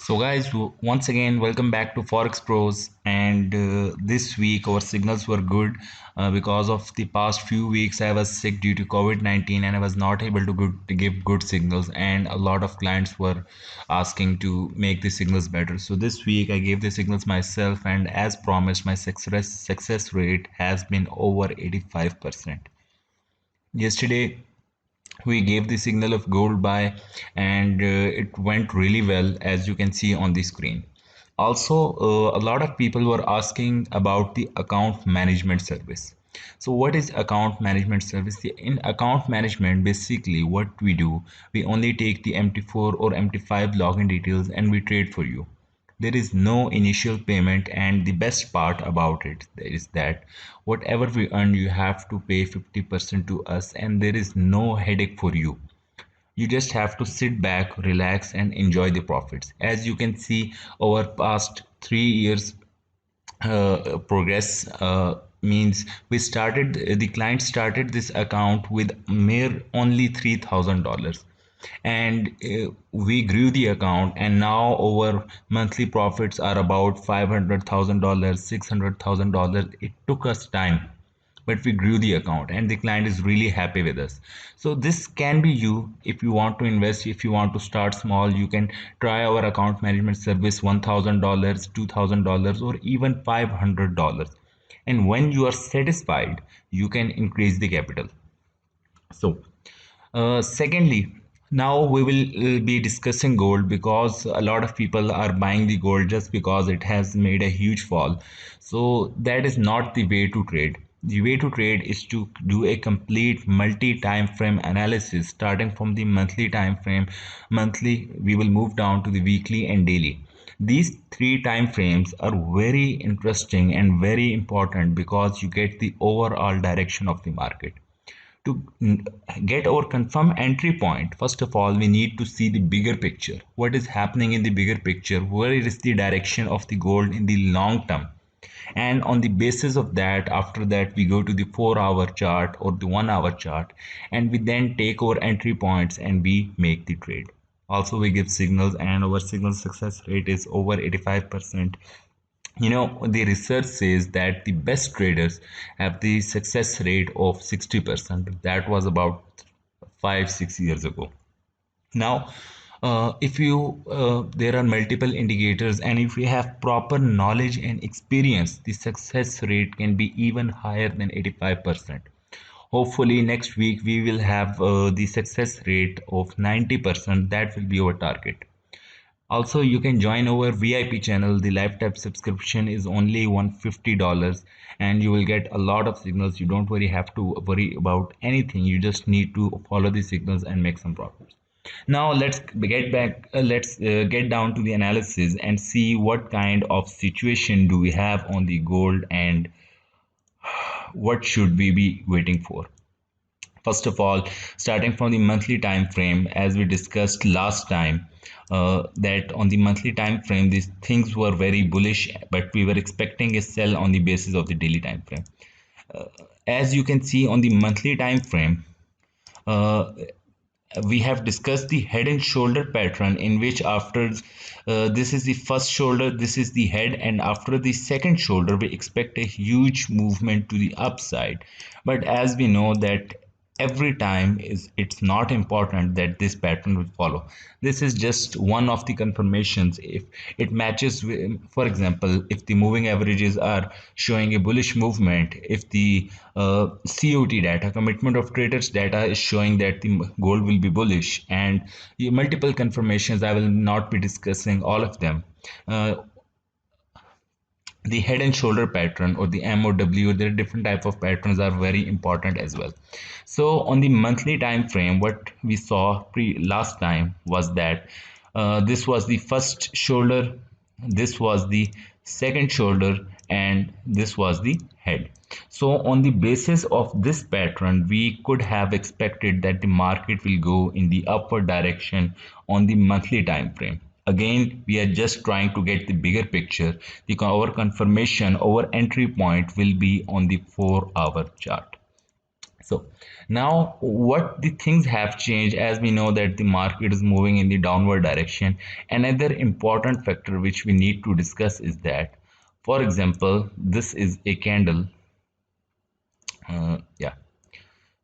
So guys, once again, welcome back to Forex Pros. And this week our signals were good because of the past few weeks I was sick due to COVID-19 and I was not able to give good signals. And a lot of clients were asking to make the signals better. So this week I gave the signals myself, and as promised, my success rate has been over 85%. Yesterday we gave the signal of gold buy, and it went really well, as you can see on the screen. Also, a lot of people were asking about the account management service. So what is account management service? In account management, basically what we do, we only take the MT4 or MT5 login details and we trade for you. There is no initial payment, and the best part about it is that whatever we earn, you have to pay 50% to us, and there is no headache for you. You just have to sit back, relax, and enjoy the profits. As you can see, over past 3 years progress means the client started this account with mere only $3,000, and we grew the account, and now our monthly profits are about $500,000, $600,000. It took us time, but we grew the account and the client is really happy with us. So this can be you. If you want to invest, if you want to start small, you can try our account management service. $1,000, $2,000, or even $500, and when you are satisfied, you can increase the capital. So secondly, now we will be discussing gold, because a lot of people are buying the gold just because it has made a huge fall. So that is not the way to trade. The way to trade is to do a complete multi-time frame analysis, starting from the monthly time frame. Monthly, we will move down to the weekly and daily. These three time frames are very interesting and very important because you get the overall direction of the market. To get our confirmed entry point, first of all we need to see the bigger picture. What is happening in the bigger picture? Where is the direction of the gold in the long term? And on the basis of that, after that, we go to the 4 hour chart or the 1 hour chart, and we then take our entry points and we make the trade. Also, we give signals, and our signal success rate is over 85%. The research says that the best traders have the success rate of 60%. That was about 5 6 years ago. Now, if you there are multiple indicators, and if you have proper knowledge and experience, the success rate can be even higher than 85%. Hopefully next week we will have the success rate of 90%. That will be our target. Also, you can join our VIP channel. The lifetime subscription is only $150, and you will get a lot of signals. You don't have to worry about anything. You just need to follow the signals and make some profits. Now let's get back. Let's get down to the analysis and see what kind of situation do we have on the gold, and what should we be waiting for. First of all, starting from the monthly time frame, as we discussed last time, that on the monthly time frame these things were very bullish, but we were expecting a sell on the basis of the daily time frame. As you can see on the monthly time frame, uh, we have discussed the head and shoulder pattern, in which after this is the first shoulder, this is the head, and after the second shoulder we expect a huge movement to the upside. But as we know that every time is it's not important that this pattern will follow. This is just one of the confirmations. If it matches with, for example, if the moving averages are showing a bullish movement, if the COT data, commitment of traders data, is showing that the gold will be bullish, and multiple confirmations, I will not be discussing all of them. uh, the head and shoulder pattern, or the MOW, there are different type of patterns, are very important as well. So on the monthly time frame, what we saw pre last time was that this was the first shoulder, this was the second shoulder, and this was the head. So on the basis of this pattern, we could have expected that the market will go in the upward direction on the monthly time frame. Again, we are just trying to get the bigger picture. Our confirmation, our entry point will be on the 4 hour chart. So now what the things have changed, as we know that the market is moving in the downward direction. Another important factor which we need to discuss is that, for example, this is a candle. Yeah.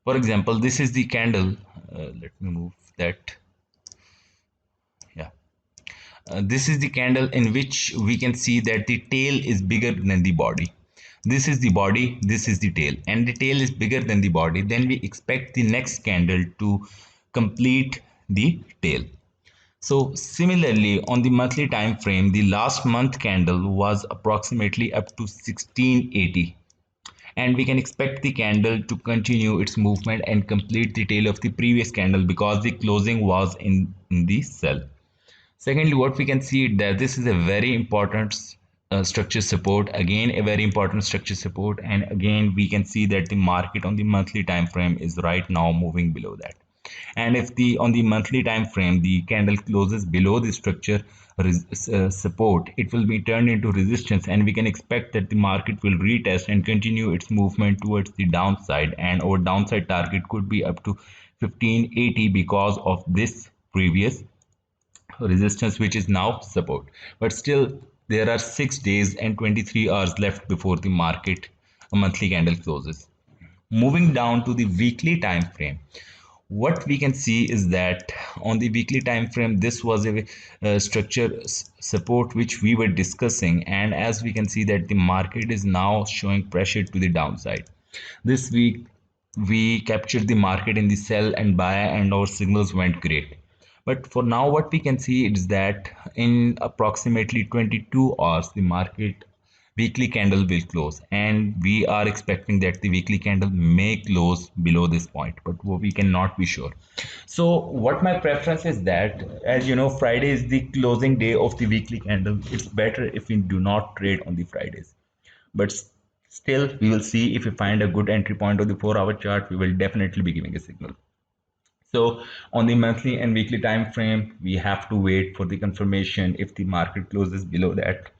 For example, this is the candle. Let me move that. Yeah. This is the candle in which we can see that the tail is bigger than the body. This is the body, this is the tail, and the tail is bigger than the body. Then we expect the next candle to complete the tail. So similarly, on the monthly time frame, the last month candle was approximately up to 1680, and we can expect the candle to continue its movement and complete the tail of the previous candle because the closing was in the sell. Secondly, what we can see that this is a very important structure support, again a very important structure support, and again we can see that the market on the monthly time frame is right now moving below that. And if the on the monthly time frame the candle closes below the structure support, it will be turned into resistance, and we can expect that the market will retest and continue its movement towards the downside, and our downside target could be up to 1580 because of this previous resistance which is now support. But still there are 6 days and 23 hours left before the market a monthly candle closes. Moving down to the weekly time frame, what we can see is that on the weekly time frame this was a structure support which we were discussing, and as we can see that the market is now showing pressure to the downside. This week we captured the market in the sell and buy, and our signals went great. But for now what we can see is that in approximately 22 hours the market weekly candle will close, and we are expecting that the weekly candle may close below this point, but we cannot be sure. So what my preference is that, as you know, Friday is the closing day of the weekly candle. It's better if we do not trade on the Fridays, but still we will see. If we find a good entry point on the 4-hour chart, we will definitely be giving a signal. So on the monthly and weekly time frame, we have to wait for the confirmation if the market closes below that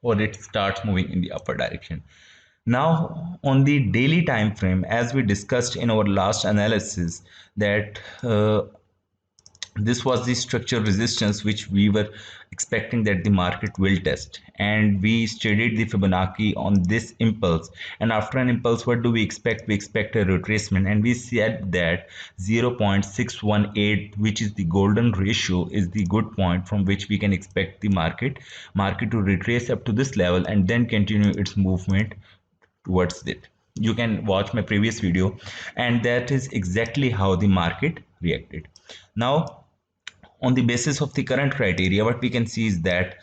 or it starts moving in the upper direction. Now on the daily time frame, as we discussed in our last analysis, that this was the structure resistance which we were expecting that the market will test, and we studied the Fibonacci on this impulse. And after an impulse, what do we expect? We expect a retracement, and we said that 0.618, which is the golden ratio, is the good point from which we can expect the market to retrace up to this level and then continue its movement towards it. You can watch my previous video, and that is exactly how the market reacted. Now on the basis of the current criteria, what we can see is that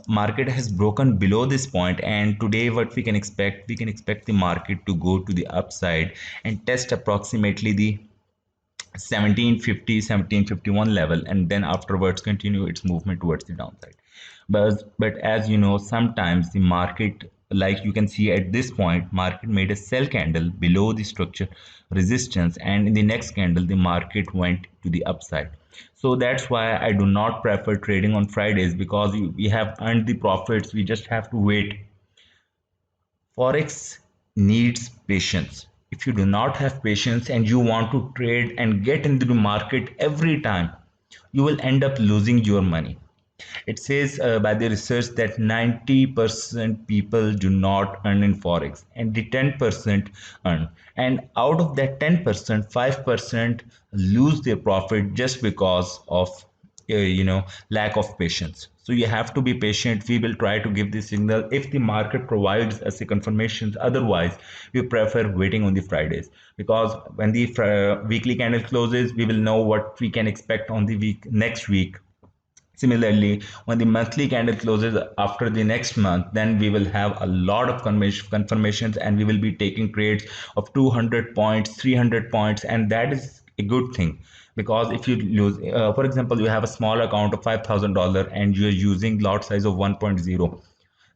market has broken below this point, and today what we can expect the market to go to the upside and test approximately the 1750 1751 level, and then afterwards continue its movement towards the downside. But as you know, sometimes the market, like you can see at this point, market made a sell candle below the structure resistance, and in the next candle the market went to the upside. So that's why I do not prefer trading on Fridays, because we have earned the profits, we just have to wait. Forex needs patience. If you do not have patience and you want to trade and get into the market every time, you will end up losing your money. It says by the research that 90% people do not earn in Forex, and the 10% earn. And out of that 10%, 5% lose their profit just because of lack of patience. So you have to be patient. We will try to give the signal if the market provides us a confirmation. Otherwise we prefer waiting on the Fridays, because when the weekly candle closes, we will know what we can expect on the next week. Similarly, when the monthly candle closes after the next month, then we will have a lot of confirmations, and we will be taking trades of 200 points, 300 points, and that is a good thing. Because if you lose, for example, you have a small account of $5,000 and you are using lot size of 1.0.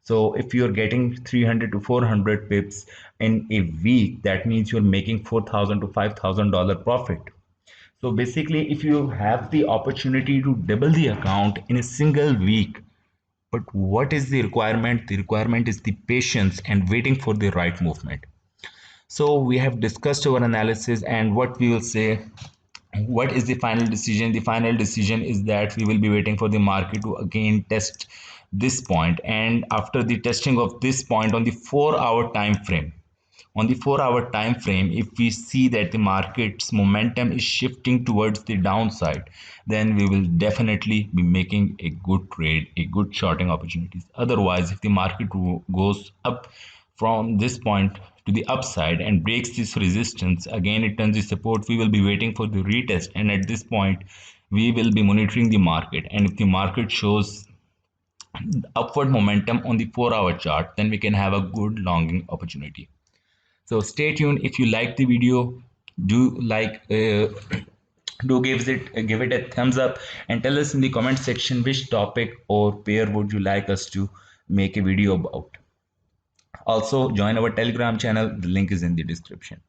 So if you're getting 300 to 400 pips in a week, that means you're making $4,000 to $5,000 profit. So basically, if you have the opportunity to double the account in a single week, but what is the requirement? The requirement is the patience and waiting for the right movement. So we have discussed our analysis, and what we will say, what is the final decision? The final decision is that we will be waiting for the market to again test this point, and after the testing of this point on the 4-hour time frame, on the 4-hour time frame, if we see that the market's momentum is shifting towards the downside, then we will definitely be making a good trade, a good shorting opportunities. Otherwise, if the market goes up from this point to the upside and breaks this resistance, again it turns the support, we will be waiting for the retest, and at this point we will be monitoring the market, and if the market shows upward momentum on the 4-hour chart, then we can have a good longing opportunity. So stay tuned. If you like the video, do like do give it a thumbs up, and tell us in the comment section which topic or pair would you like us to make a video about. Also join our Telegram channel, the link is in the description.